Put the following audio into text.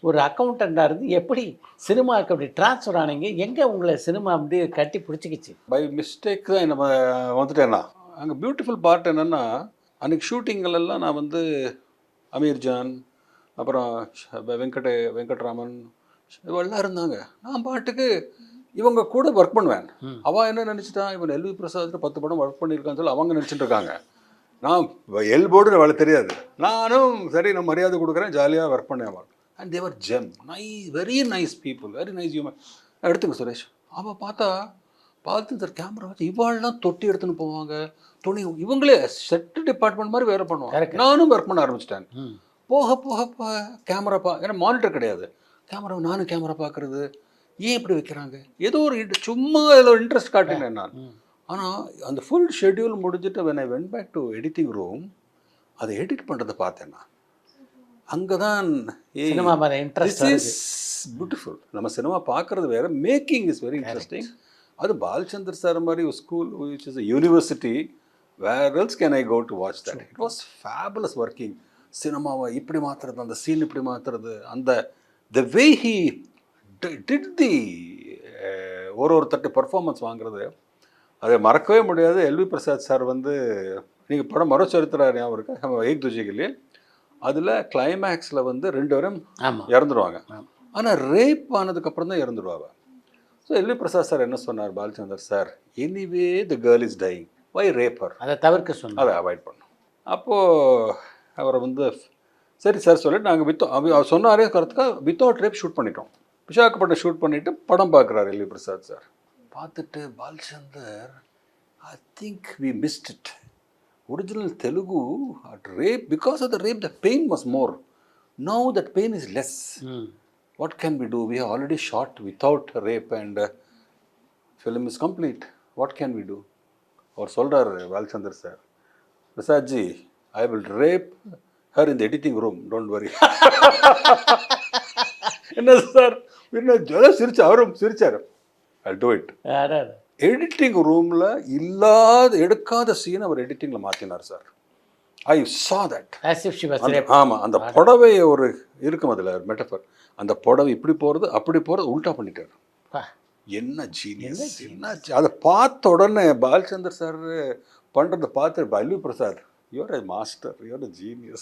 ஒரு அக்கௌண்டண்ட்டாக இருந்து எப்படி சினிமாவுக்கு அப்படி ட்ரான்ஸ்ஃபர் ஆனீங்க? எங்கே உங்களை சினிமா அப்படி கட்டி பிடிச்சிக்கிச்சு? பை மிஸ்டேக் தான் நம்ம வந்துட்டேன்னா. அங்கே பியூட்டிஃபுல் பார்ட் என்னென்னா, அன்றைக்கி ஷூட்டிங்களெல்லாம் நான் வந்து அமீர் ஜான், அப்புறம் வெங்கட்ராமன் இவெல்லாம் இருந்தாங்க. நான் பாட்டுக்கு இவங்க கூட ஒர்க் பண்ணுவேன். அவள் என்ன நினச்சிட்டான், இவன் எல்வி பிரசாத் 10 படம் ஒர்க் பண்ணியிருக்கான்னு சொல்லி அவங்க நினச்சிட்டு இருக்காங்க. நான் எல்போர்டு அவளுக்கு தெரியாது. நானும் சரி நான் மரியாதை கொடுக்குறேன், ஜாலியாக ஒர்க் பண்ணேன். And they were gem very nice people, very nice human. எடுத்துங்க சுரேஷ். அவள் பார்த்தா பார்த்து சார் கேமரா வச்சு இவாள்லாம் தொட்டி எடுத்துன்னு போவாங்க, துணி இவங்களே செட்டு டிபார்ட்மெண்ட் மாதிரி வேறு பண்ணுவாங்க. நானும் ஒர்க் பண்ண ஆரம்பிச்சிட்டேன். போக போக போக கேமரா ஏன்னா மானிட்டர் கிடையாது. கேமரா நானும் கேமரா பார்க்குறது, ஏன் இப்படி வைக்கிறாங்க, ஏதோ ஒரு சும்மா அதில் ஒரு இன்ட்ரெஸ்ட் காட்டினேன் நான். ஆனால் அந்த ஃபுல் ஷெட்யூல் முடிஞ்சுட்டு when I went back to editing room, அதை எடிட் பண்ணுறதை பார்த்தேன் நான். அங்கே தான் சினிமா மேலே இன்ட்ரெஸ்ட் இஸ் பியூட்டிஃபுல். நம்ம சினிமா பார்க்குறது வேறு, மேக்கிங் இஸ் வெரி இன்ட்ரெஸ்டிங். அது பாலச்சந்தர் சார் மாதிரி ஒரு school which is a university, where else can I go to watch that. It was fabulous working. சினிமாவை இப்படி மாற்றுறது, அந்த சீன் இப்படி மாற்றுறது, அந்த த வே ஹி டிட் தி ஒரு தட்டு பர்ஃபார்மன்ஸ் வாங்குறது, அதை மறக்கவே முடியாது. எல்வி பிரசாத் சார் வந்து நீங்கள் படம் மரச்சரித்திர ஞாபகம் இருக்கா, ஏக் துஜிகிலே, அதில் கிளைமேக்ஸில் வந்து 2 பேரும் இறந்துடுவாங்க. ஆனால் ரேப் ஆனதுக்கப்புறம் தான் இறந்துடுவாங்க. ஸோ எல்வி பிரசாத் சார் என்ன சொன்னார், Balachander sir, anyway the girl is dying, why rape her, அதை தவிர்க்க சொன்னார், அதை அவாய்ட் பண்ணோம். அப்போது அவரை வந்து சரி சார் சொல்லிட்டு நாங்கள் அவர் சொன்னாரே கருத்துக்காக வித்தவுட் ரேப் ஷூட் பண்ணிட்டோம். விசாகப்பட்டினம் ஷூட் பண்ணிவிட்டு படம் பார்க்குறாரு எல்வி பிரசாத் சார். பார்த்துட்டு Balachander, I think we missed it. Original Telugu at rape, because of the rape the pain was more. Now that pain is less. What can we do? We have already shot without rape and film is complete. What can we do? அவர் சொல்கிறார் Balachander sir, Prasadji, I will rape her in the editing room, don't worry. என்ன sir என்ன சிரிச்சு, அவரும் சிரிச்சார். I'll do it. Editing ரூமில் எடுக்காத scene அவர் எடிட்டிங்கில் மாற்றினார் sir. I saw that. ஆமாம், அந்த புடவை ஒரு இருக்கும் அதில் மெட்டஃபர், அந்த புடவை இப்படி போகிறது அப்படி போகிறது உல்ட்டா பண்ணிட்டார். என்ன ஜீனியஸ், என்ன அதை பார்த்த உடனே பாலச்சந்தர் சார் பண்ணுறதை பார்த்து L V Prasad, you are a master, you are a genius.